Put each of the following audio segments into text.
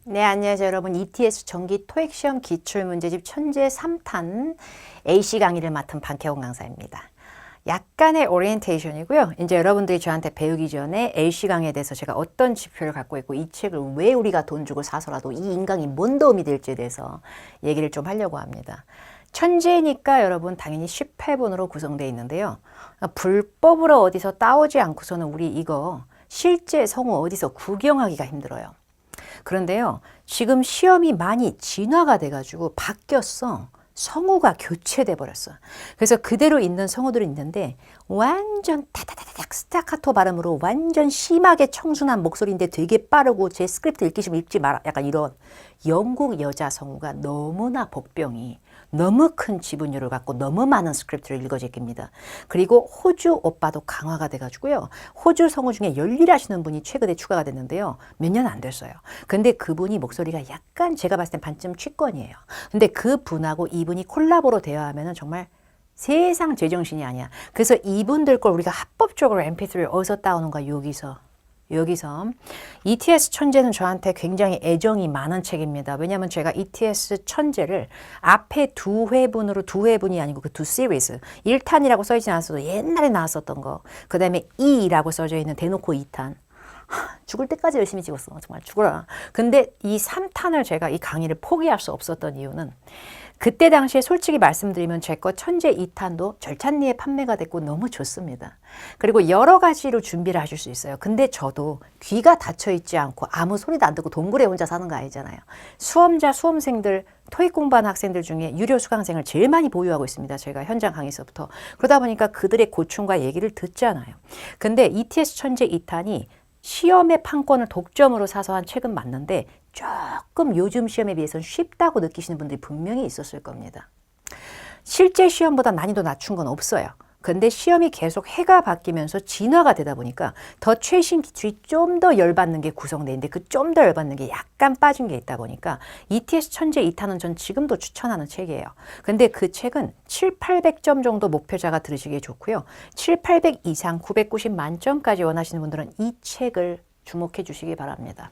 네, 안녕하세요, 여러분. ETS 정기 토익 시험 기출 문제집 천재 3탄 AC 강의를 맡은 반태홍 강사입니다. 약간의 오리엔테이션이고요. 이제 여러분들이 저한테 배우기 전에 AC 강의에 대해서 제가 어떤 지표를 갖고 있고 이 책을 왜 우리가 돈 주고 사서라도 이 인강이 뭔 도움이 될지에 대해서 얘기를 좀 하려고 합니다. 천재니까 여러분 당연히 10회분으로 구성되어 있는데요. 불법으로 어디서 따오지 않고서는 우리 이거 실제 성우 어디서 구경하기가 힘들어요. 그런데요, 지금 시험이 많이 진화가 돼가지고 바뀌었어. 성우가 교체돼 버렸어. 그래서 그대로 있는 성우들이 있는데 완전 타다다닥 스타카토 발음으로 완전 심하게 청순한 목소리인데 되게 빠르고 제 스크립트 읽기 싫으면 읽지 마라. 약간 이런 영국 여자 성우가 너무나 복병이 너무 큰 지분율을 갖고 너무 많은 스크립트를 읽어제깁니다. 그리고 호주 오빠도 강화가 돼가지고요. 호주 성우 중에 열일하시는 분이 최근에 추가가 됐는데요. 몇 년 안 됐어요. 근데 그분이 목소리가 약간 제가 봤을 땐 반쯤 취권이에요. 근데 그분하고 이분이 콜라보로 대화하면은 정말 세상 제정신이 아니야. 그래서 이분들 걸 우리가 합법적으로 mp3를 어디서 따오는 거야? 여기서 ETS 천재는 저한테 굉장히 애정이 많은 책입니다. 왜냐하면 제가 ETS 천재를 앞에 두 회분이 아니고 그 두 시리즈 1탄이라고 써있지 않았어도 옛날에 나왔었던 거, 그 다음에 2라고 써져 있는 대놓고 2탄, 죽을 때까지 열심히 찍었어. 정말 죽어라. 근데 이 3탄을 제가 이 강의를 포기할 수 없었던 이유는 그때 당시에 솔직히 말씀드리면 제 거 천재 2탄도 절찬리에 판매가 됐고 너무 좋습니다. 그리고 여러 가지로 준비를 하실 수 있어요. 근데 저도 귀가 닫혀 있지 않고 아무 소리도 안 듣고 동굴에 혼자 사는 거 아니잖아요. 수험생들, 토익 공부하는 학생들 중에 유료 수강생을 제일 많이 보유하고 있습니다. 제가 현장 강의서부터. 그러다 보니까 그들의 고충과 얘기를 듣잖아요. 근데 ETS 천재 2탄이 시험의 판권을 독점으로 사서 한 책은 맞는데 조금 요즘 시험에 비해서는 쉽다고 느끼시는 분들이 분명히 있었을 겁니다. 실제 시험보다 난이도 낮춘 건 없어요. 근데 시험이 계속 해가 바뀌면서 진화가 되다 보니까 더 최신 기출이 좀 더 열받는 게 구성되어 있는데 그 좀 더 열받는 게 약간 빠진 게 있다 보니까 ETS 천재 2탄은 전 지금도 추천하는 책이에요. 근데 그 책은 7, 800점 정도 목표자가 들으시기에 좋고요. 7, 800 이상 990 만점까지 원하시는 분들은 이 책을 주목해 주시기 바랍니다.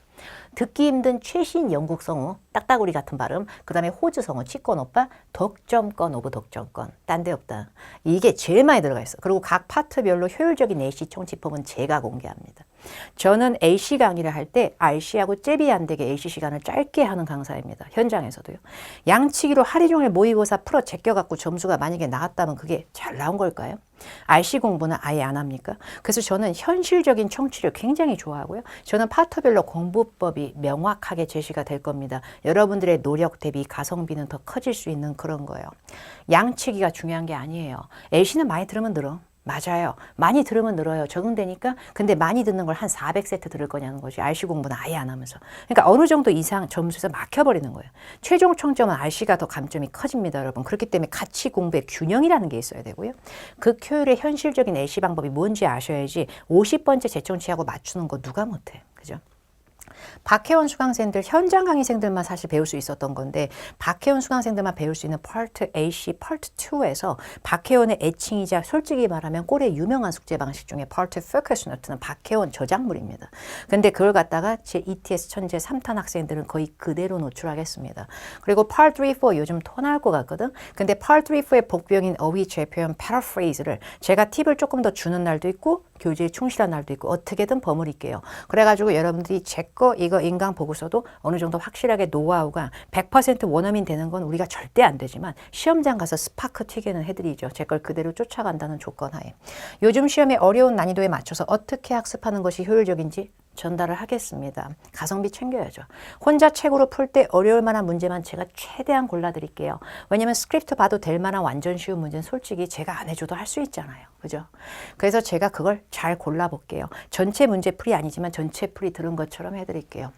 듣기 힘든 최신 영국 성우, 딱따구리 같은 발음, 그 다음에 호주 성우, 치권 오빠, 덕점권 오브 덕점권, 딴 데 없다. 이게 제일 많이 들어가 있어. 그리고 각 파트별로 효율적인 AC 총집법은 제가 공개합니다. 저는 AC 강의를 할 때 RC하고 잽이 안 되게 AC 시간을 짧게 하는 강사입니다. 현장에서도요. 양치기로 하루 종일 모의고사 풀어 제껴갖고 점수가 만약에 나왔다면 그게 잘 나온 걸까요? RC 공부는 아예 안 합니까? 그래서 저는 현실적인 청취를 굉장히 좋아하고요. 저는 파트별로 공부법이 명확하게 제시가 될 겁니다. 여러분들의 노력 대비 가성비는 더 커질 수 있는 그런 거예요. 양치기가 중요한 게 아니에요. LC는 많이 들으면 늘어. 맞아요. 많이 들으면 늘어요. 적응되니까. 근데 많이 듣는 걸 한 400세트 들을 거냐는 거지. RC 공부는 아예 안 하면서. 그러니까 어느 정도 이상 점수에서 막혀버리는 거예요. 최종 총점은 RC가 더 감점이 커집니다, 여러분. 그렇기 때문에 같이 공부의 균형이라는 게 있어야 되고요. 그 효율의 현실적인 LC 방법이 뭔지 아셔야지 50번째 재청취하고 맞추는 거 누가 못해. 그죠? 박혜원 수강생들, 현장 강의생들만 사실 배울 수 있었던 건데 박혜원 수강생들만 배울 수 있는 파트 AC, 파트 2에서 박혜원의 애칭이자 솔직히 말하면 꼴의 유명한 숙제 방식 중에 파트 포커스 노트는 박혜원 저작물입니다. 근데 그걸 갖다가 제 ETS 천재 3탄 학생들은 거의 그대로 노출하겠습니다. 그리고 파트 3, 4 요즘 토 나올 것 같거든. 근데 파트 3, 4의 복병인 어휘 재표현 패러프레이즈를 제가 팁을 조금 더 주는 날도 있고 교재에 충실한 날도 있고 어떻게든 버무릴게요. 그래가지고 여러분들이 제 거 이거 인강 보고서도 어느 정도 확실하게 노하우가 100% 원어민 되는 건 우리가 절대 안 되지만 시험장 가서 스파크 튀기는 해드리죠. 제 걸 그대로 쫓아간다는 조건 하에. 요즘 시험의 어려운 난이도에 맞춰서 어떻게 학습하는 것이 효율적인지 전달을 하겠습니다. 가성비 챙겨야죠. 혼자 책으로 풀 때 어려울 만한 문제만 제가 최대한 골라드릴게요. 왜냐면 스크립트 봐도 될 만한 완전 쉬운 문제는 솔직히 제가 안 해줘도 할 수 있잖아요. 그죠? 그래서 제가 그걸 잘 골라볼게요. 전체 문제풀이 아니지만 전체 풀이 들은 것처럼 해드릴게요.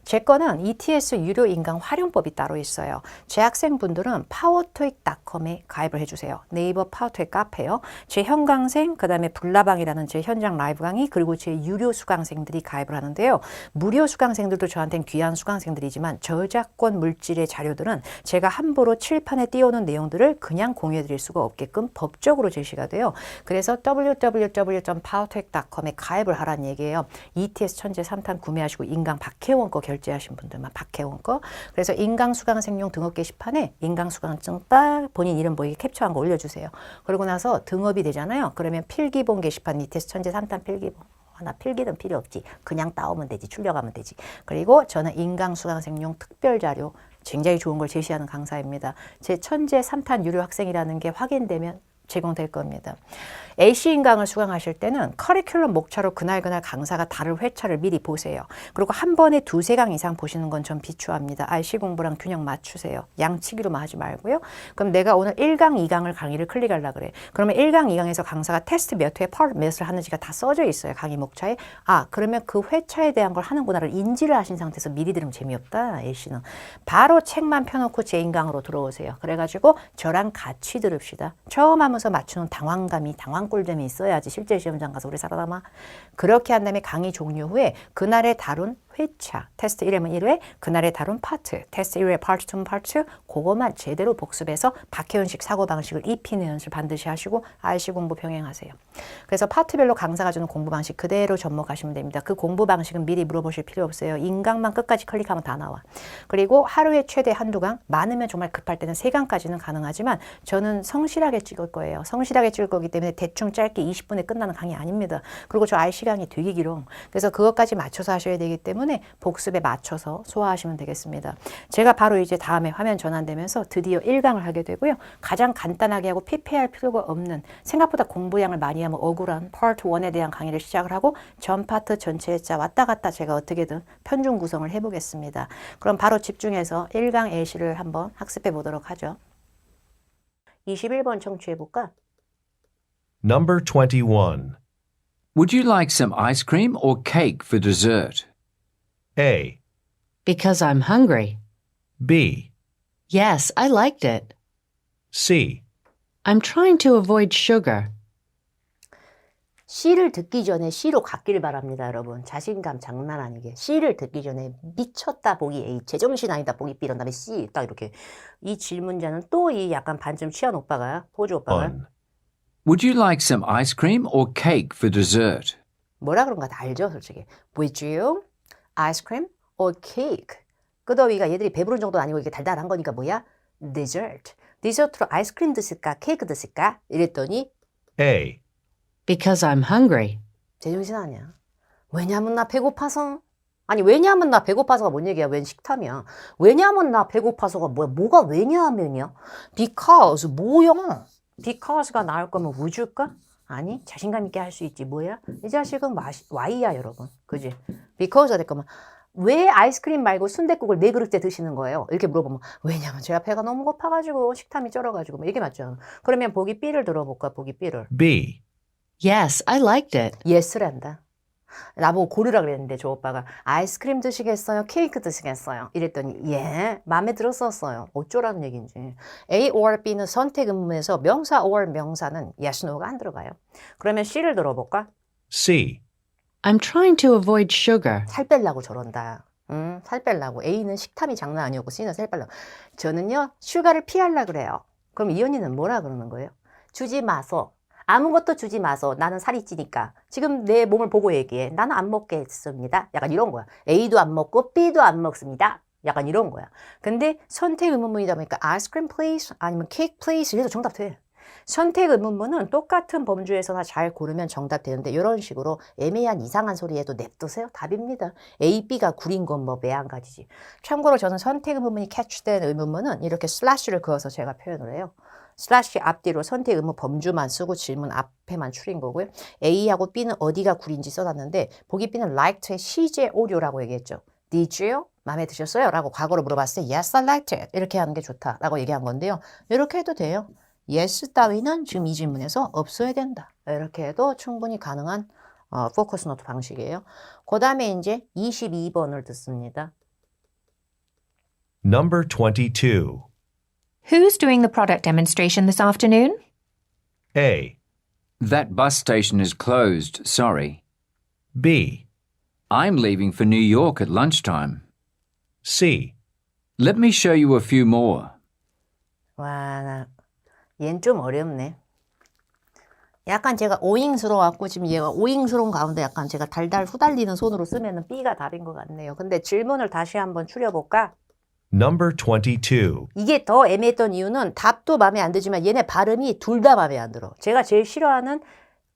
제 거는 ETS 유료 인강 활용법이 따로 있어요. 제 학생분들은 powerto익.com에 가입을 해주세요. 네이버 파워토익 카페요. 제 현강생, 그 다음에 불나방이라는 제 현장 라이브 강의, 그리고 제 유료 수강생들이 가입을 하는데요. 무료 수강생들도 저한테는 귀한 수강생들이지만 저작권 물질의 자료들은 제가 함부로 칠판에 띄워놓은 내용들을 그냥 공유해드릴 수가 없게끔 법적으로 제시가 돼요. 그래서 www.powerto익.com에 가입을 하라는 얘기예요. ETS 천재 3탄 구매하시고 인강 박혜원 거 결제하신 분들만 박혜원 거. 그래서 인강수강생용 등업 게시판에 인강수강증 딱 본인 이름 보이게 캡처한 거 올려주세요. 그러고 나서 등업이 되잖아요. 그러면 필기본 게시판 니테스 천재 3탄 필기본. 나 필기는 필요 없지. 그냥 따오면 되지. 출력하면 되지. 그리고 저는 인강수강생용 특별자료 굉장히 좋은 걸 제시하는 강사입니다. 제 천재 3탄 유료 학생이라는 게 확인되면 제공될 겁니다. AC 인강을 수강하실 때는 커리큘럼 목차로 그날 강사가 다룰 회차를 미리 보세요. 그리고 한 번에 2~3강 이상 보시는 건 전 비추합니다. RC 공부랑 균형 맞추세요. 양치기로만 하지 말고요. 그럼 내가 오늘 1강, 2강을 강의를 클릭하려고 그래. 그러면 1강, 2강에서 강사가 테스트 몇 회에 파트 몇을 하는지가 다 써져 있어요. 강의 목차에. 아, 그러면 그 회차에 대한 걸 하는구나를 인지를 하신 상태에서 미리 들으면 재미없다. AC는. 바로 책만 펴놓고 제 인강으로 들어오세요. 그래가지고 저랑 같이 들읍시다. 처음 하면서 맞추는 당황꿀잼이 있어야지 실제 시험장 가서 우리 살아남아. 그렇게 한 다음에 강의 종료 후에 그날에 다룬 회차, 테스트 1회면 1회, 그날에 다룬 파트, 테스트 1회, 파트 2면 파트 2, 그것만 제대로 복습해서 박혜원식 사고방식을 입히는 연습 반드시 하시고 RC 공부 병행하세요. 그래서 파트별로 강사가 주는 공부 방식 그대로 접목하시면 됩니다. 그 공부 방식은 미리 물어보실 필요 없어요. 인강만 끝까지 클릭하면 다 나와. 그리고 하루에 최대 한두 강, 많으면 정말 급할 때는 3강까지는 가능하지만 저는 성실하게 찍을 거예요. 성실하게 찍을 거기 때문에 대충 짧게 20분에 끝나는 강의 아닙니다. 그리고 저 RC 강의 되게 길어. 그래서 그것까지 맞춰서 하셔야 되기 때문에 복습에 맞춰서 소화하시면 되겠습니다. 제가 바로 이제 다음에 화면 전환되면서 드디어 1강을 하게 되고요. 가장 간단하게 하고 피폐할 필요가 없는 생각보다 공부량을 많이 하면 억울한 파트 1에 대한 강의를 시작을 하고 전 파트 전체에 왔다 갔다 제가 어떻게든 편중 구성을 해보겠습니다. 그럼 바로 집중해서 1강 AC를 한번 학습해 보도록 하죠. 21번 청취해볼까? Number 21. Would you like some ice cream or cake for dessert? A. Because I'm hungry. B. Yes, I liked it. C. I'm trying to avoid sugar. C를 듣기 전에 C로 갔길 바랍니다, 여러분. 자신감 장난 아니게. C를 듣기 전에 미쳤다 보기 A, 제정신 아니다 보기 B 이런 다음에 C 딱 이렇게. 이 질문자는 또 이 약간 반쯤 취한 오빠가, 호주 오빠가 1. Would you like some ice cream or cake for dessert? 뭐라 그런가 다 알죠, 솔직히. Would you ice cream or cake? 끄더위가 얘들이 배부른 정도는 아니고 이게 달달한 거니까 뭐야? dessert. 디저트로 아이스크림 드실까? 케이크 드실까? 이랬더니 A. Because I'm hungry. 제정신 아니야. 왜냐면 나 배고파서. 아니 왜냐면 나 배고파서가 뭔 얘기야? 웬 식탐이야. 왜냐면 나 배고파서가 뭐야? 뭐가 왜냐하면이야? Because 뭐야? Because가 나올 거면 would일까? 아니 자신감 있게 할 수 있지. 뭐야? 이 자식은 Y야 여러분. 그지? Because가 될 거면 왜 아이스크림 말고 순댓국을 4그릇째 드시는 거예요? 이렇게 물어보면 왜냐면 제가 배가 너무 고파가지고 식탐이 쩔어가지고 뭐 이게 맞죠? 그러면 보기 B를 들어볼까? 보기 B를. B. Yes, I liked it. Yes란다. 나보고 고르라 그랬는데 저 오빠가 아이스크림 드시겠어요? 케이크 드시겠어요? 이랬더니 예, 마음에 들었었어요. 어쩌라는 얘기인지. A or B는 선택 의문에서 명사 or 명사는 yes, no가 안 들어가요. 그러면 C를 들어볼까? C. I'm trying to avoid sugar. 살 빼려고 저런다. 살 빼려고. A는 식탐이 장난 아니었고 C는 살 빼려고. 저는요, 슈가를 피하려고 그래요. 그럼 이 언니는 뭐라 그러는 거예요? 주지 마소. 아무것도 주지 마소. 나는 살이 찌니까. 지금 내 몸을 보고 얘기해. 나는 안 먹겠습니다. 약간 이런 거야. A도 안 먹고 B도 안 먹습니다. 약간 이런 거야. 근데 선택 의문문이다 보니까 아이스크림 please 아니면 케이크 please 이래도 정답 돼. 선택 의문문은 똑같은 범주에서나 잘 고르면 정답 되는데 이런 식으로 애매한 이상한 소리 해도 냅두세요. 답입니다. A, B가 구린 건 뭐 매한가지지. 참고로 저는 선택 의문문이 캐치된 의문문은 이렇게 슬래시를 그어서 제가 표현을 해요. 슬래시 앞뒤로 선택 의문 범주만 쓰고 질문 앞에만 추린 거고요. A하고 B는 어디가 구린지 써놨는데 보기 B는 like드의 시제 오류라고 얘기했죠. Did you? 마음에 드셨어요? 라고 과거로 물어봤을 때 Yes, I liked it. 이렇게 하는 게 좋다 라고 얘기한 건데요. 이렇게 해도 돼요. Yes 따위는 지금 이 질문에서 없어야 된다. 이렇게 해도 충분히 가능한 포커스 노트 방식이에요. 그 다음에 이제 22번을 듣습니다. Number 22. Who's doing the product demonstration this afternoon? A. That bus station is closed, sorry. B. I'm leaving for New York at lunchtime. C. Let me show you a few more. 와, 나 얘는 좀 어렵네. 약간 제가 오잉스러워갖고 지금 얘가 오잉스러운 가운데 약간 제가 달달 후달리는 손으로 쓰면은 B가 답인 것 같네요. 근데 질문을 다시 한번 추려볼까? Number 22. 이게 더 애매했던 이유는 답도 마음에 안 들지만 얘네 발음이 둘 다 마음에 안 들어. 제가 제일 싫어하는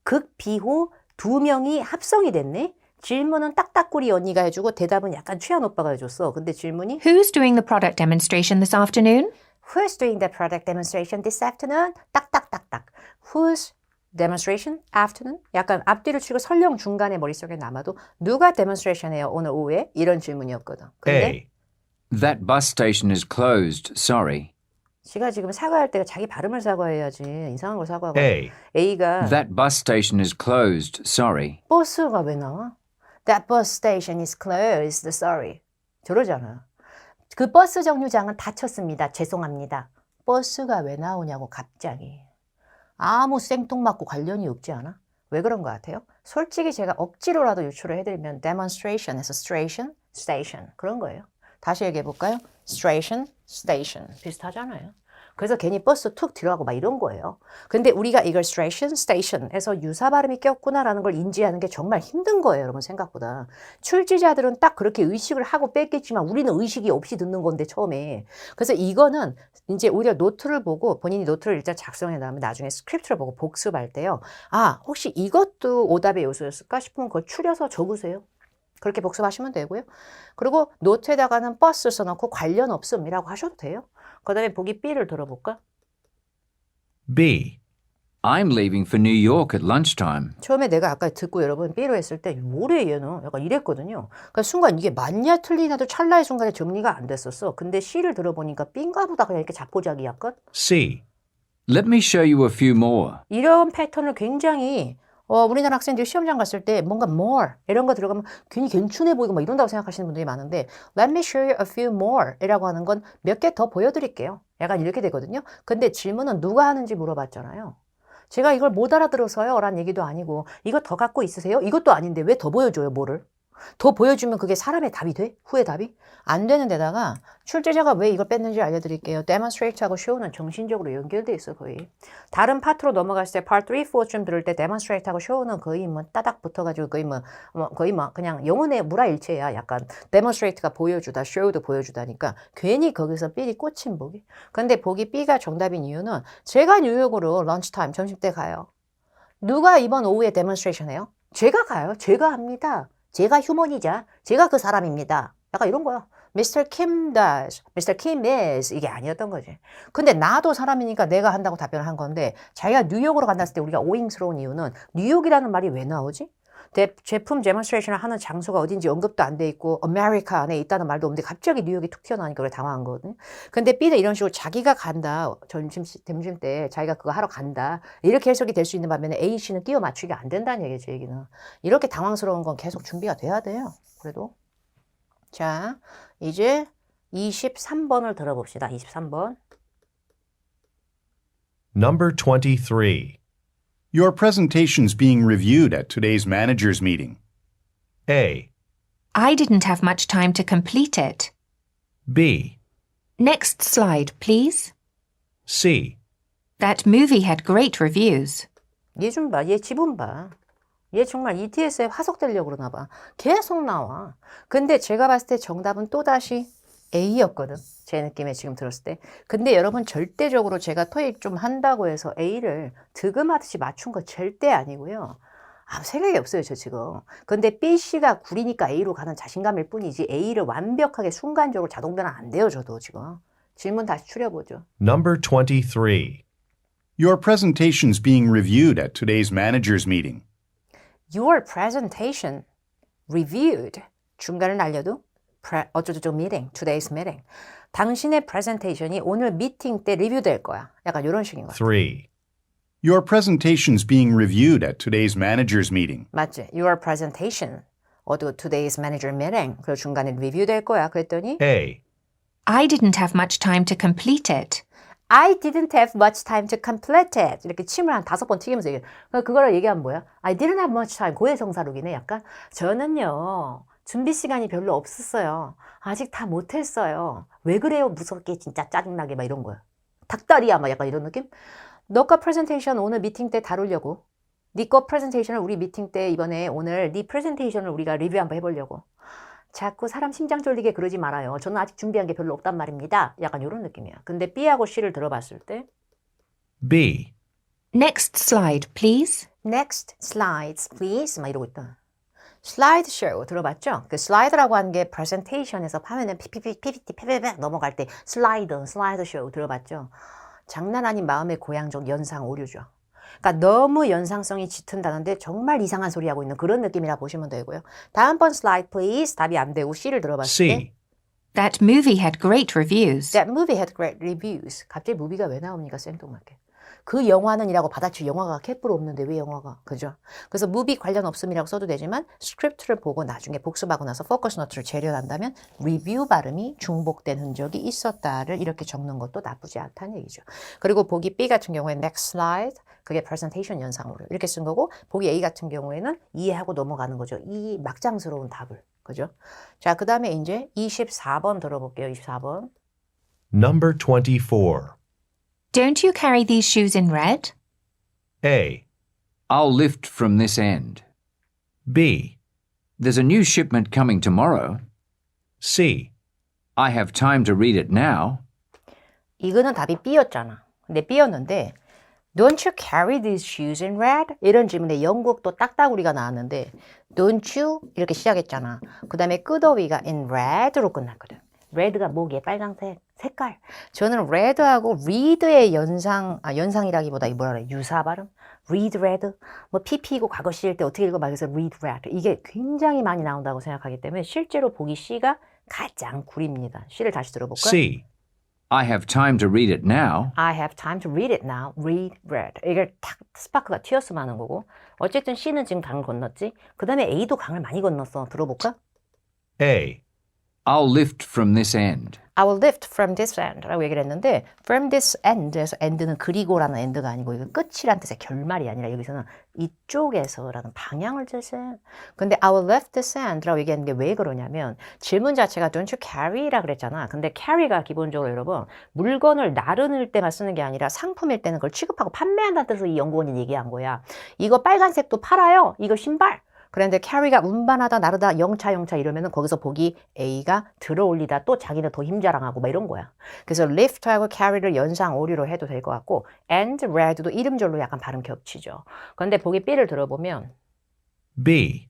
극, 비호 두 명이 합성이 됐네. 질문은 딱딱구리 언니가 해주고 대답은 약간 최한 오빠가 해줬어. 근데 질문이 Who's doing the product demonstration this afternoon? Who's doing the product demonstration this afternoon? 딱딱딱딱. Who's demonstration afternoon? 약간 앞뒤를 치고 설령 중간에 머릿속에 남아도 누가 demonstration 해요 오늘 오후에? 이런 질문이었거든. 근데 A. That bus station is closed. Sorry. 지가 지금 사과할 때가 자기 발음을 사과해야지. 이상한 걸 사과하고. A. A가 That bus station is closed. Sorry. 버스가 왜 나와? That bus station is closed. Sorry. 저러잖아. 그 버스 정류장은 닫혔습니다. 죄송합니다. 버스가 왜 나오냐고 갑자기. 아무 생뚱맞고 관련이 없지 않아? 왜 그런 것 같아요? 솔직히 제가 억지로라도 유출을 해드리면 demonstration에서 station 그런 거예요. 다시 얘기해 볼까요? station 비슷하잖아요. 그래서 괜히 버스 툭 들어가고 막 이런 거예요. 근데 우리가 이걸 station에서 유사 발음이 꼈구나라는 걸 인지하는 게 정말 힘든 거예요, 여러분 생각보다. 출제자들은 딱 그렇게 의식을 하고 뺐겠지만 우리는 의식이 없이 듣는 건데 처음에. 그래서 이거는 이제 오히려 노트를 보고 본인이 노트를 일단 작성해 놔면 나중에 스크립트를 보고 복습할 때요. 아, 혹시 이것도 오답의 요소였을까 싶으면 그걸 추려서 적으세요. 그렇게 복습하시면 되고요. 그리고 노트에다가는 버스 써놓고 관련 없음이라고 하셔도 돼요. 그 다음에 보기 B를 들어볼까? B. I'm leaving for New York at lunchtime. 처음에 내가 아까 듣고 여러분 B로 했을 때 뭐래 얘는? 약간 이랬거든요. 그러니까 순간 이게 맞냐 틀리냐도 찰나의 순간에 정리가 안 됐었어. 근데 C를 들어보니까 B인가 보다 그냥 이렇게 자포자기 약간 C. Let me show you a few more. 이런 패턴을 굉장히 우리나라 학생들이 시험장 갔을 때 뭔가 more 이런 거 들어가면 괜히 괜찮해 보이고 막 이런다고 생각하시는 분들이 많은데 Let me show you a few more 이라고 하는 건 몇 개 더 보여드릴게요. 약간 이렇게 되거든요. 근데 질문은 누가 하는지 물어봤잖아요. 제가 이걸 못 알아들어서요 라는 얘기도 아니고 이거 더 갖고 있으세요? 이것도 아닌데 왜 더 보여줘요 뭐를? 더 보여주면 그게 사람의 답이 돼? 후의 답이? 안 되는 데다가 출제자가 왜 이걸 뺐는지 알려드릴게요. demonstrate하고 show는 정신적으로 연결돼 있어 거의. 다른 파트로 넘어갔을 때 part 3, 4쯤 들을 때 demonstrate하고 show는 거의 뭐 따닥 붙어가지고 거의 뭐 그냥 영혼의 물화일체야. 약간 demonstrate가 보여주다, show도 보여주다니까 괜히 거기서 B이 꽂힌 보기. 근데 보기 B가 정답인 이유는 제가 뉴욕으로 런치타임 점심때 가요. 누가 이번 오후에 demonstration 해요? 제가 가요. 제가 합니다. 제가 휴먼이자 제가 그 사람입니다. 약간 이런 거야. Mr. Kim does, Mr. Kim is 이게 아니었던 거지. 근데 나도 사람이니까 내가 한다고 답변을 한 건데 자기가 뉴욕으로 간다 했을 때 우리가 오잉스러운 이유는 뉴욕이라는 말이 왜 나오지? 제품 데몬스트레이션을 하는 장소가 어딘지 언급도 안 돼 있고 아메리카 안에 있다는 말도 없는데 갑자기 뉴욕이 툭 튀어나오니까 그래 당황한 거거든요. 근데 B는 이런 식으로 자기가 간다. 점심 때 자기가 그거 하러 간다. 이렇게 해석이 될 수 있는 반면에 A, C는 끼워 맞추기 안 된다는 얘기예요. 제 얘기는. 이렇게 당황스러운 건 계속 준비가 돼야 돼요. 그래도. 자, 이제 23번을 들어봅시다. 23번. Number 23. Your presentation's being reviewed at today's managers' meeting. A. I didn't have much time to complete it. B. Next slide, please. C. That movie had great reviews. 얘 좀 봐. 얘 지분 봐. 얘 정말 ETS에 화석되려고 그러나 봐. 계속 나와. 근데 제가 봤을 때 정답은 또다시 A였거든. 제 느낌에 지금 들었을 때. 근데 여러분 절대적으로 제가 토익 좀 한다고 해서 A를 득음하듯이 맞춘 거 절대 아니고요. 아무 생각이 없어요, 저 지금. 근데 B, C가 구리니까 A로 가는 자신감일 뿐이지 A를 완벽하게 순간적으로 자동 변환 안 돼요, 저도 지금. 질문 다시 추려보죠. Number 23. Your presentation's being reviewed at today's managers' meeting. Your presentation reviewed. 중간을 날려도 어쩌고저쩌고 meeting, today's meeting. 당신의 presentation이 오늘 미팅 때 리뷰될 거야. 약간 이런 식인 것 같아. 3. Your presentation's being reviewed at today's managers' meeting. 맞지? Your presentation. today's manager meeting. 그리고 중간에 review 될 거야. 그랬더니 A. I didn't have much time to complete it. I didn't have much time to complete it. 이렇게 침을 한 5번 튀기면서 얘기해. 그거를 얘기하면 뭐야? I didn't have much time. 고해성사룩이네 약간. 저는요. 준비 시간이 별로 없었어요. 아직 다 못했어요. 왜 그래요? 무섭게 진짜 짜증나게 막 이런 거야. 닭다리야 막 약간 이런 느낌? 너가 프레젠테이션 오늘 미팅 때 다루려고 네 거 프레젠테이션을 우리 미팅 때 이번에 오늘 네 프레젠테이션을 우리가 리뷰 한번 해보려고. 자꾸 사람 심장 쫄리게 그러지 말아요. 저는 아직 준비한 게 별로 없단 말입니다. 약간 이런 느낌이야. 근데 B하고 C를 들어봤을 때 B. Next slide, please. Next slides, please. 막 이러고 있다. 슬라이드 쇼 들어봤죠? 그 슬라이드라고 하는 게 프레젠테이션에서 화면에 PPT 넘어갈 때 슬라이드 쇼 들어봤죠? 장난 아닌 마음의 고향적 연상 오류죠. 그러니까 너무 연상성이 짙은다는데 정말 이상한 소리 하고 있는 그런 느낌이라 보시면 되고요. 다음번 슬라이드 please 답이 안 되고 C를 들어봤을 때 C. That movie had great reviews. That movie had great reviews. 갑자기 무비가 왜 나옵니까? 생뚱맞게. 그 영화는 이라고 받아칠 영화가 캡으로 없는데 왜 영화가? 그죠? 그래서 무비 관련 없음이라고 써도 되지만 스크립트를 보고 나중에 복습하고 나서 포커스 노트를 재련한다면 리뷰 발음이 중복된 흔적이 있었다를 이렇게 적는 것도 나쁘지 않다는 얘기죠. 그리고 보기 B 같은 경우에 next slide 그게 presentation 연상으로 이렇게 쓴 거고 보기 A 같은 경우에는 이해하고 넘어가는 거죠. 이 막장스러운 답을. 그죠? 자, 그 다음에 이제 24번 들어볼게요. 24번. Number 24. Don't you carry these shoes in red? A. I'll lift from this end. B. There's a new shipment coming tomorrow. C. I have time to read it now. 이거는 답이 B였잖아. 근데 B였는데 Don't you carry these shoes in red? 이런 질문에 영국도 딱따구리가 나왔는데 Don't you? 이렇게 시작했잖아. 그 다음에 끄더위가 in red로 끝났거든. red가 뭐게? 빨강색, 색깔. 저는 red하고 read의 연상이라기보다 이 뭐라 그래? 유사 발음? read red. 뭐 pp이고 과거 시일 때 어떻게 읽어 막 해서 read red. 이게 굉장히 많이 나온다고 생각하기 때문에 실제로 보기 C가 가장 구립니다. C를 다시 들어볼까? C. I have time to read it now. I have time to read it now. Read, read. 이걸 탁 스파크가 튀었으면 하는 거고. 어쨌든 C는 지금 강을 건넜지. 그 다음에 A도 강을 많이 건넜어. 들어볼까? A. I'll lift from this end. I will lift from this end 라고 얘기를 했는데 from this end에서 end는 그리고라는 end가 아니고 이거 끝이란 뜻의 결말이 아니라 여기서는 이쪽에서라는 방향을 뜻해. 근데 I will lift this end 라고 얘기하는 게 왜 그러냐면 질문 자체가 don't you carry라 그랬잖아. 근데 carry가 기본적으로 여러분 물건을 나르는 때만 쓰는 게 아니라 상품일 때는 그걸 취급하고 판매한다는 뜻으로 이 연구원이 얘기한 거야. 이거 빨간색도 팔아요. 이거 신발. 그런데 carry가 운반하다 나르다 영차 이러면은 거기서 보기 A가 들어올리다 또 자기는 더 힘자랑하고 막 이런 거야. 그래서 lift하고 carry를 연상 오류로 해도 될 것 같고 and read도 이름절로 약간 발음 겹치죠. 그런데 보기 B를 들어보면 B.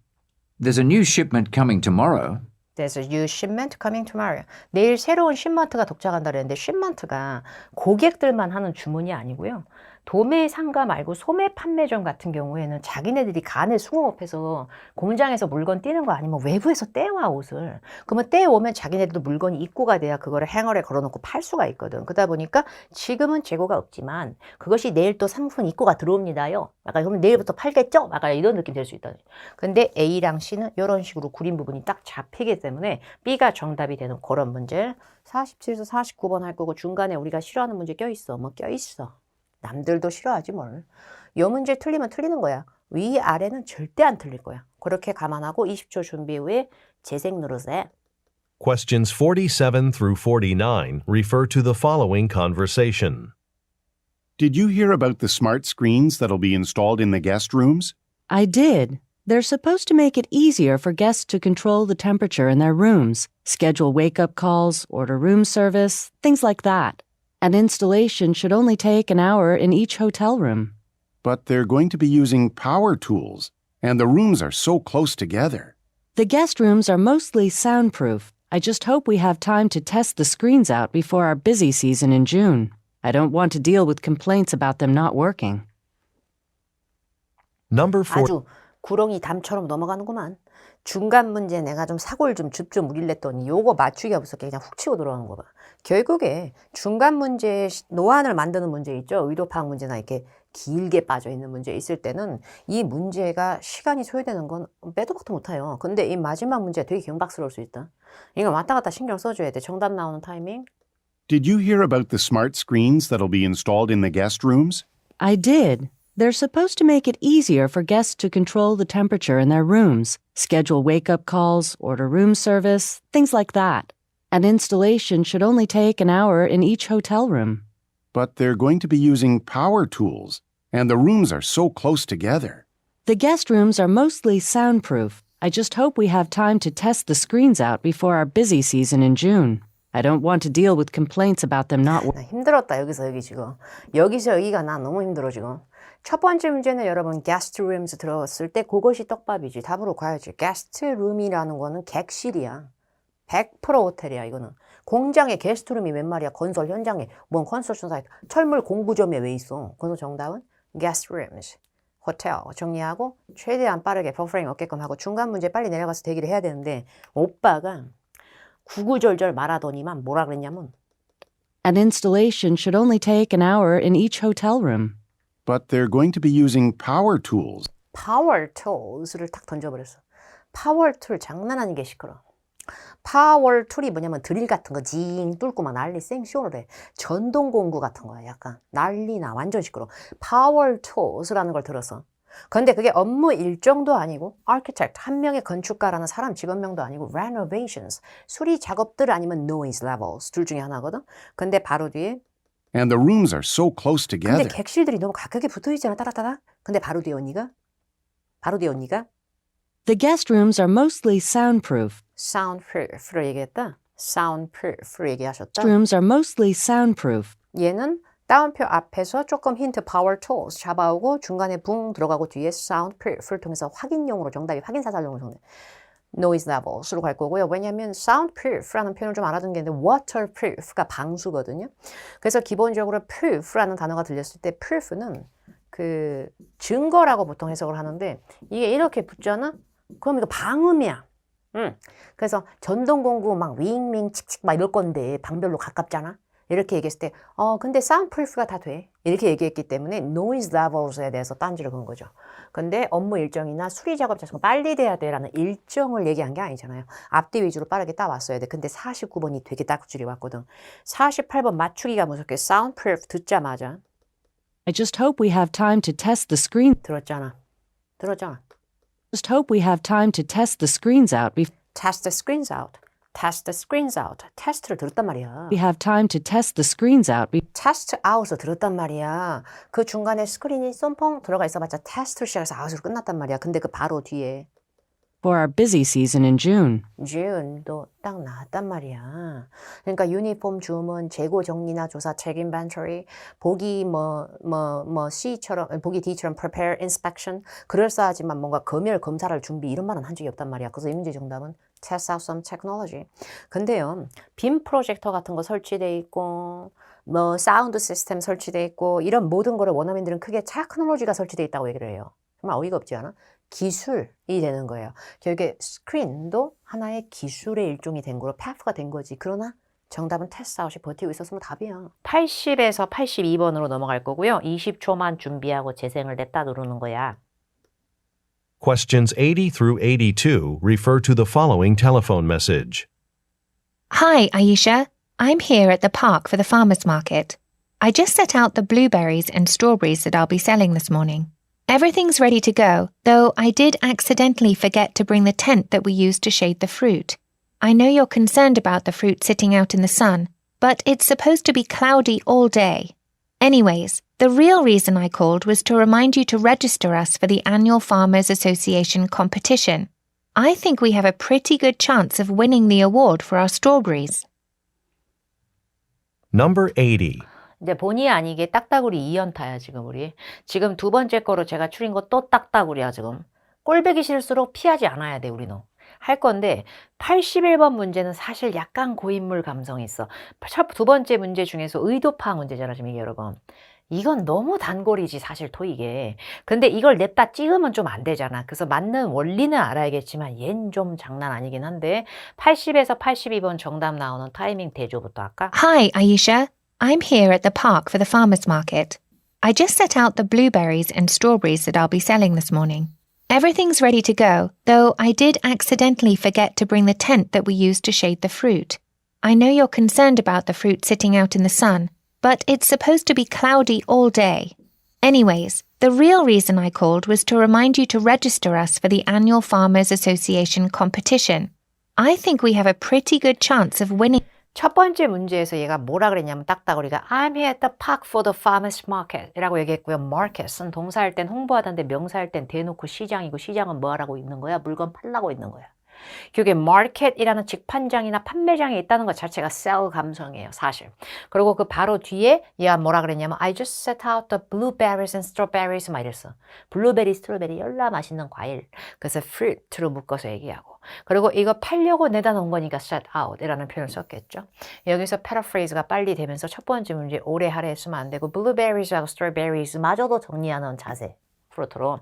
There's a new shipment coming tomorrow. There's a new shipment coming tomorrow. 내일 새로운 shipment가 도착한다 그랬는데 shipment가 고객들만 하는 주문이 아니고요. 도매 상가 말고 소매 판매점 같은 경우에는 자기네들이 간에 숭어업해서 공장에서 물건 띄는 거 아니면 외부에서 떼와 옷을. 그러면 떼오면 자기네들도 물건이 입고가 돼야 그거를 행어에 걸어놓고 팔 수가 있거든. 그러다 보니까 지금은 재고가 없지만 그것이 내일 또 상품 입고가 들어옵니다요. 약간 그러면 내일부터 팔겠죠? 약간 이런 느낌 될 수 있다. 근데 A랑 C는 이런 식으로 구린 부분이 딱 잡히기 때문에 B가 정답이 되는 그런 문제. 47에서 49번 할 거고 중간에 우리가 싫어하는 문제 껴있어. 뭐 껴있어. 남들도 싫어하지 뭘. 이 문제 틀리면 틀리는 거야. 위아래는 절대 안 틀릴 거야. 그렇게 감안하고 20초 준비 후에 재생 누르세요. Questions 47 through 49 refer to the following conversation. Did you hear about the smart screens that'll be installed in the guest rooms? I did. They're supposed to make it easier for guests to control the temperature in their rooms, schedule wake-up calls, order room service, things like that. And installation should only take an hour in each hotel room. But they're going to be using power tools, and the rooms are so close together. The guest rooms are mostly soundproof. I just hope we have time to test the screens out before our busy season in June. I don't want to deal with complaints about them not working. Number 4. 아주 구렁이 담처럼 넘어가는구만. 중간 문제 내가 좀 사골 좀 우릴랬더니 요거 맞추기 없었게 그냥 훅 치고 들어가는 거 봐. 결국에 중간 문제 노안을 만드는 문제 있죠. 의도 파악 문제나 이렇게 길게 빠져 있는 문제 있을 때는 이 문제가 시간이 소요되는 건 빼도 박도 못해요. 근데 이 마지막 문제 되게 경박스러울 수 있다. 이거 왔다 갔다 신경 써줘야 돼. 정답 나오는 타이밍. Did you hear about the smart screens that'll be installed in the guest rooms? I did. They're supposed to make it easier for guests to control the temperature in their rooms, schedule wake-up calls, order room service, things like that. And installation should only take an hour in each hotel room. But they're going to be using power tools, and the rooms are so close together. The guest rooms are mostly soundproof. I just hope we have time to test the screens out before our busy season in June. I don't want to deal with complaints about them not 나 힘들었다 여기서 여기 지금. 여기서 여기가 나 너무 힘들어 지금. 첫 번째 문제는 여러분 guest rooms 들었을 때 그것이 떡밥이지. 답으로 가야지. guest room이라는 거는 객실이야. 100% 호텔이야 이거는. 공장에 게스트룸이 웬 말이야. 건설 현장에 뭔 컨스트럭션 사이트. 철물 공구점에 왜 있어. 그래서 정답은 guest rooms. 호텔 정리하고 최대한 빠르게 버퍼링 얻게끔 하고 중간 문제 빨리 내려가서 대기를 해야 되는데 오빠가 구구절절 말하더니만 뭐라 그랬냐면 An installation should only take an hour in each hotel room. But they're going to be using power tools. 파워 tools를 탁 던져버렸어. 파워 툴 장난 아니게 시끄러. 파워 툴이 뭐냐면 드릴 같은 거 징 뚫고 막 난리 생쇼를 해. 전동 공구 같은 거야 약간. 난리나 완전 시끄러. 파워 tools라는 걸 들었어. 근데 그게 업무 일정도 아니고 architect 한 명의 건축가라는 사람 직업명도 아니고 renovations 수리 작업들 아니면 noise levels 둘 중에 하나거든. 근데 바로 뒤에 And the rooms are so close 근데 together. 객실들이 너무 가깝게 붙어 있잖아 따라따라. 근데 바로 뒤에 언니가 The guest rooms are mostly soundproof. soundproof로 얘기했다. soundproof로 얘기하셨다. Rooms are mostly soundproof. 얘는 따옴표 앞에서 조금 힌트 power tools 잡아오고 중간에 붕 들어가고 뒤에 soundproof를 통해서 확인용으로 정답이 확인사살용으로 정답. noise levels로 갈 거고요. 왜냐하면 soundproof라는 표현을 좀 알아두는 게 있는데 waterproof가 방수거든요. 그래서 기본적으로 proof라는 단어가 들렸을 때 proof는 그 증거라고 보통 해석을 하는데 이게 이렇게 붙잖아? 그럼 이거 방음이야. 그래서 전동공구 막 윙윙 칙칙 막 이럴 건데 방별로 가깝잖아. 이렇게 얘기했을 때 근데 soundproof가 다 돼. 이렇게 얘기했기 때문에 noise levels에 대해서 딴지를 건 거죠. 근데 업무 일정이나 수리 작업 자체가 빨리 돼야 돼라는 일정을 얘기한 게 아니잖아요. 앞뒤 위주로 빠르게 따왔어야 돼. 근데 49번이 되게 딱줄이 왔거든. 48번 맞추기가 무섭게 soundproof 듣자마자 I just hope we have time to test the screen. 들었잖아. Just hope we have time to test the screens out before test the screens out. test the screens out. 테스트를 들었단 말이야. we have time to test the screens out. test out을 들었단 말이야. 그 중간에 스크린이 쏨펑 들어가 있어봤자 테스트를 시작해서 out으로 끝났단 말이야. 근데 그 바로 뒤에 For our busy season in June. June도 딱 나왔단 말이야. 그러니까 유니폼 주문, 재고 정리나 조사, check inventory, 보기 C처럼, 보기 D처럼 prepare inspection, 그럴싸하지만 뭔가 검열 검사를 준비 이런 말은 한 적이 없단 말이야. 그래서 이 문제 정답은 test out some technology. 근데요, 빔 프로젝터 같은 거 설치돼 있고, 사운드 시스템 설치돼 있고, 이런 모든 거를 원어민들은 크게 테크놀로지가 설치돼 있다고 얘기를 해요. 정말 어이가 없지 않아? 기술이 되는 거예요. 결국에 스크린도 하나의 기술의 일종이 된 거로 path가 된 거지. 그러나 정답은 테스트아웃이 버티고 있었으면 답이야. 80에서 82번으로 넘어갈 거고요. 20초만 준비하고 재생을 냈다 누르는 거야. Questions 80 through 82 refer to the following telephone message. Hi, Aisha. I'm here at the park for the farmer's market. I just set out the blueberries and strawberries that I'll be selling this morning. Everything's ready to go, though I did accidentally forget to bring the tent that we used to shade the fruit. I know you're concerned about the fruit sitting out in the sun, but it's supposed to be cloudy all day. Anyways, the real reason I called was to remind you to register us for the annual Farmers Association competition. I think we have a pretty good chance of winning the award for our strawberries. Number 80. 이제 본의 아니게 딱따구리 2연타야 지금 우리. 지금 두 번째 거로 제가 추린 거 또 딱따구리야 지금. 꼴배기 싫을수록 피하지 않아야 돼 우리는. 할 건데 81번 문제는 사실 약간 고인물 감성이 있어. 두 번째 문제 중에서 의도파 문제잖아 지금 이게 여러분. 이건 너무 단골이지 사실 토익에. 근데 이걸 냈다 찍으면 좀 안 되잖아. 그래서 맞는 원리는 알아야겠지만 얜 좀 장난 아니긴 한데 80에서 82번 정답 나오는 타이밍 대조부터 할까? Hi, Aisha. I'm here at the park for the farmer's market. I just set out the blueberries and strawberries that I'll be selling this morning. Everything's ready to go, though I did accidentally forget to bring the tent that we used to shade the fruit. I know you're concerned about the fruit sitting out in the sun, but it's supposed to be cloudy all day. Anyways, the real reason I called was to remind you to register us for the annual Farmers Association competition. I think we have a pretty good chance of winning. 첫 번째 문제에서 얘가 뭐라 그랬냐면 딱따구리가 I'm here at the park for the farmers market 이라고 얘기했고요. market은 동사할 땐 홍보하다인데 명사할 땐 대놓고 시장이고 시장은 뭐 하라고 있는 거야? 물건 팔라고 있는 거야. 그게 market이라는 직판장이나 판매장이 있다는 것 자체가 sell 감성이에요, 사실. 그리고 그 바로 뒤에 얘가 뭐라 그랬냐면 I just set out the blueberries and strawberries 막 이랬어. 블루베리, 스트로베리 열나 맛있는 과일. 그래서 fruit로 묶어서 얘기하고. 그리고 이거 팔려고 내다 놓은 거니까 set out 이라는 표현을 썼겠죠. 여기서 paraphrase가 빨리 되면서 첫 번째 문제 오래 하래 했으면 안 되고 blueberries하고 strawberries 마저도 정리하는 자세. 프로토로.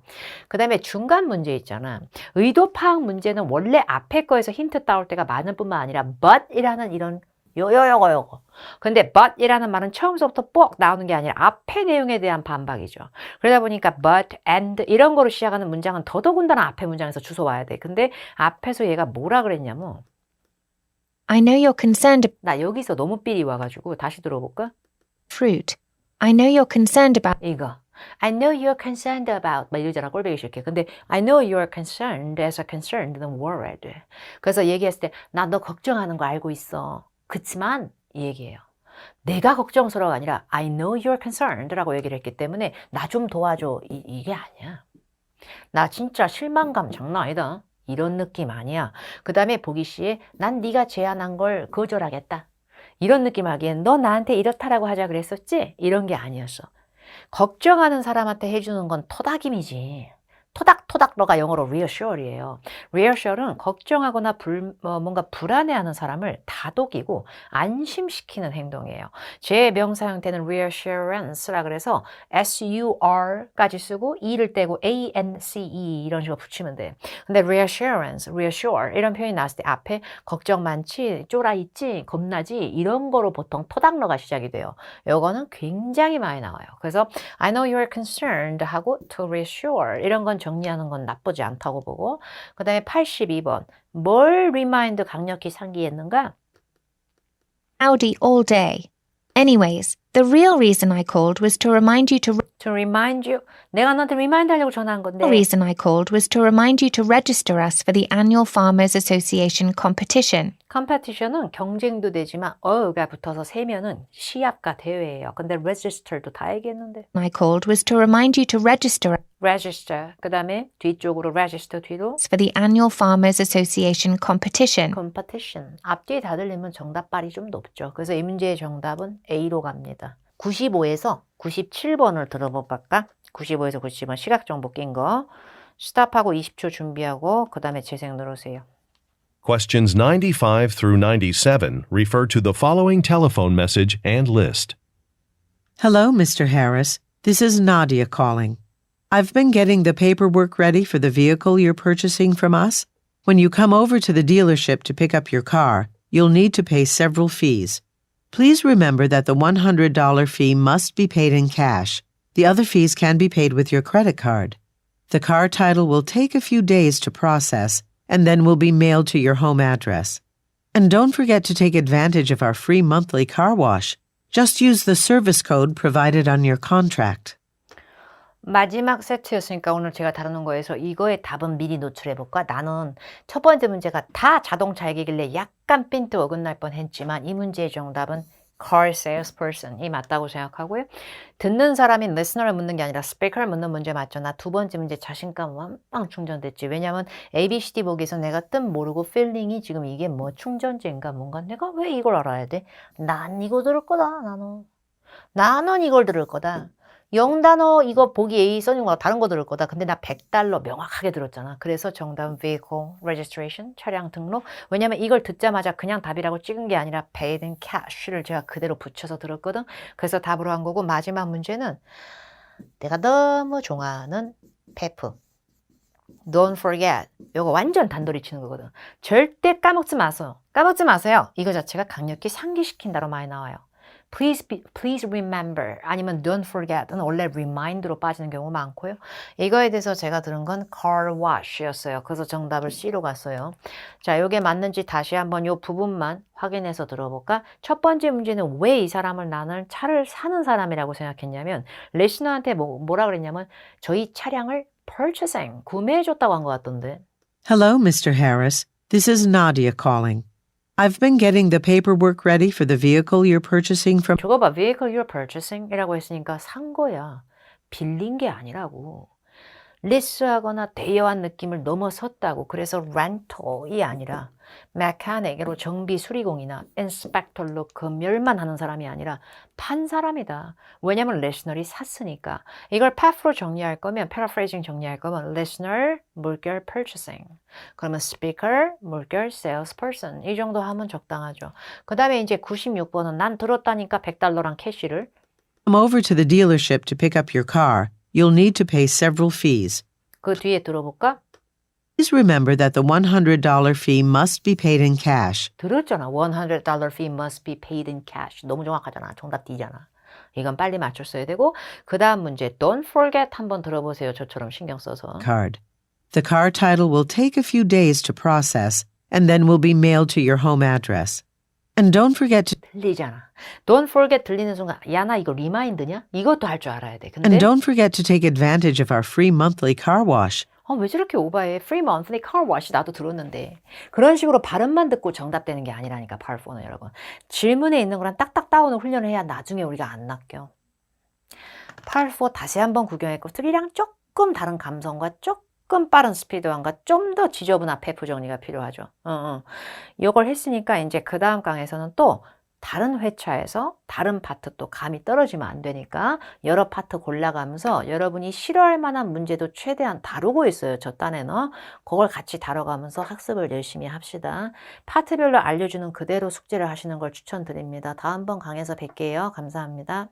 그 다음에 중간 문제 있잖아. 의도 파악 문제는 원래 앞에 거에서 힌트 따올 때가 많을 뿐만 아니라 but이라는 이런 요거. 근데 but이라는 말은 처음부터 뻑 나오는 게 아니라 앞의 내용에 대한 반박이죠. 그러다 보니까 but, and 이런 거로 시작하는 문장은 더더군다나 앞에 문장에서 주워 와야 돼. 근데 앞에서 얘가 뭐라 그랬냐면 I know you're concerned about 나 여기서 너무 삘이 와가지고 다시 들어볼까? fruit. I know you're concerned about 이거. I know you're concerned about 막 이러잖아 꼴보기 싫게. 근데 I know you're concerned as a concerned than worried. 그래서 얘기했을 때 나 너 걱정하는 거 알고 있어. 그치만 이 얘기예요. 내가 걱정스러워가 아니라 I know you're concerned 라고 얘기를 했기 때문에 나 좀 도와줘. 이게 아니야. 나 진짜 실망감 장난 아니다. 이런 느낌 아니야. 그 다음에 보기 씨에 난 네가 제안한 걸 거절하겠다. 이런 느낌 하기엔 너 나한테 이렇다라고 하자 그랬었지? 이런 게 아니었어. 걱정하는 사람한테 해주는 건 토닥임이지. 토닥토닥러가 영어로 reassure이에요. reassure는 걱정하거나 뭔가 불안해하는 사람을 다독이고 안심시키는 행동이에요. 제 명사 형태는 reassurance라 그래서 sur까지 쓰고 e를 떼고 ance 이런 식으로 붙이면 돼. 근데 reassurance, reassure 이런 표현이 나왔을 때 앞에 걱정 많지, 쫄아 있지, 겁나지 이런 거로 보통 토닥러가 시작이 돼요. 요거는 굉장히 많이 나와요. 그래서 I know you're concerned 하고 to reassure 이런 건 정리하는 건 나쁘지 않다고 보고 그 다음에 82번 뭘 remind 강력히 상기했는가? Audi all day. Anyways, the real reason I called was to remind you to To remind you 내가 너한테 remind 하려고 전화한 건데 The reason I called was to remind you to register us for the annual Farmers Association competition. 컴페티션은 경쟁도 되지만 어가 붙어서 세면은 시합과 대회예요. 근데 register도 다 얘기했는데 I called was to remind you to register register 그 다음에 뒤쪽으로 register 뒤로 us for the annual Farmers Association competition. competition 앞뒤에 다 들리면 정답발이 좀 높죠. 그래서 이 문제의 정답은 A로 갑니다. 95에서 97번을 들어볼까? 95에서 97번 시각정보 낀 거 스탑하고 20초 준비하고 그 다음에 재생 누르세요. Questions 95 through 97 refer to the following telephone message and list. Hello, Mr. Harris. This is Nadia calling. I've been getting the paperwork ready for the vehicle you're purchasing from us. When you come over to the dealership to pick up your car, you'll need to pay several fees. Please remember that the $100 fee must be paid in cash. The other fees can be paid with your credit card. The car title will take a few days to process and then will be mailed to your home address. And don't forget to take advantage of our free monthly car wash. Just use the service code provided on your contract. 마지막 세트였으니까 오늘 제가 다루는 거에서 이거의 답은 미리 노출해볼까? 나는 첫 번째 문제가 다 자동차 얘기길래 약간 핀트 어긋날 뻔했지만 이 문제의 정답은 car salesperson이 맞다고 생각하고요. 듣는 사람인 listener를 묻는 게 아니라 speaker를 묻는 문제 맞죠? 나 두 번째 문제 자신감 완빵 충전됐지. 왜냐면 ABCD 보기에서 내가 뜻 모르고 feeling이 지금 이게 뭐 충전제인가 뭔가 내가 왜 이걸 알아야 돼? 난 이거 들을 거다. 나는 이걸 들을 거다. 0단어 이거 보기 A 써준 거랑 다른 거 들을 거다. 근데 나 $100 명확하게 들었잖아. 그래서 정답은 vehicle registration, 차량 등록. 왜냐면 이걸 듣자마자 그냥 답이라고 찍은 게 아니라 paid in cash를 제가 그대로 붙여서 들었거든. 그래서 답으로 한 거고 마지막 문제는 내가 너무 좋아하는 페프. Don't forget. 이거 완전 단도리 치는 거거든. 절대 까먹지 마세요. 까먹지 마세요. 이거 자체가 강력히 상기시킨다로 많이 나와요. Please remember 아니면 don't forget은 원래 remind로 빠지는 경우 많고요. 이거에 대해서 제가 들은 건 car wash였어요. 그래서 정답을 C로 갔어요. 자, 이게 맞는지 다시 한번 이 부분만 확인해서 들어볼까? 첫 번째 문제는 왜 이 사람을 나는 차를 사는 사람이라고 생각했냐면 리스너한테 뭐라 그랬냐면 저희 차량을 purchasing, 구매해줬다고 한 것 같던데. Hello, Mr. Harris. This is Nadia calling. I've been getting the paperwork ready for the vehicle you're purchasing from. 저거 봐, vehicle you're purchasing 이라고 했으니까 산 거야. 빌린 게 아니라고. 리스하거나 대여한 느낌을 넘어섰다고. 그래서 rental이 아니라 mechanic으로 정비 수리공이나 inspector로 검열만 하는 사람이 아니라 판 사람이다. 왜냐면 listener이 샀으니까. 이걸 path로 정리할 거면 paraphrasing 정리할 거면 listener 물결 purchasing. 그러면 speaker 물결 salesperson. 이 정도 하면 적당하죠. 그 다음에 이제 96번은 난 들었다니까 $100랑 캐시를. Come over to the dealership to pick up your car. You'll need to pay several fees. 그 뒤에 들어볼까? Please remember that the $100 fee must be paid in cash. 들었잖아. $100 fee must be paid in cash. 너무 정확하잖아. 정답 D잖아. 이건 빨리 맞췄어야 되고 그 다음 문제 Don't forget 한번 들어보세요. 저처럼 신경 써서. Card. The car title will take a few days to process and then will be mailed to your home address. And don't forget to 들리잖아. Don't forget 들리는 순간 야 나 이거 리마인드냐? 이것도 할 줄 알아야 돼. 근데 And don't forget to take advantage of our free monthly car wash. 왜 저렇게 오바해? Free monthly car wash 나도 들었는데. 그런 식으로 발음만 듣고 정답되는 게 아니라니까. Part 4는 여러분. 질문에 있는 거랑 딱딱 따오는 훈련을 해야 나중에 우리가 안 낚여. Part 4 다시 한번 구경했고 3랑 조금 다른 감성과 조금 빠른 스피드왕과 좀 더 지저분한 페프 정리가 필요하죠. 이걸 했으니까 이제 그 다음 강에서는 또 다른 회차에서 다른 파트 또 감이 떨어지면 안 되니까 여러 파트 골라가면서 여러분이 싫어할 만한 문제도 최대한 다루고 있어요. 저 딴에는. 그걸 같이 다뤄가면서 학습을 열심히 합시다. 파트별로 알려주는 그대로 숙제를 하시는 걸 추천드립니다. 다음번 강에서 뵐게요. 감사합니다.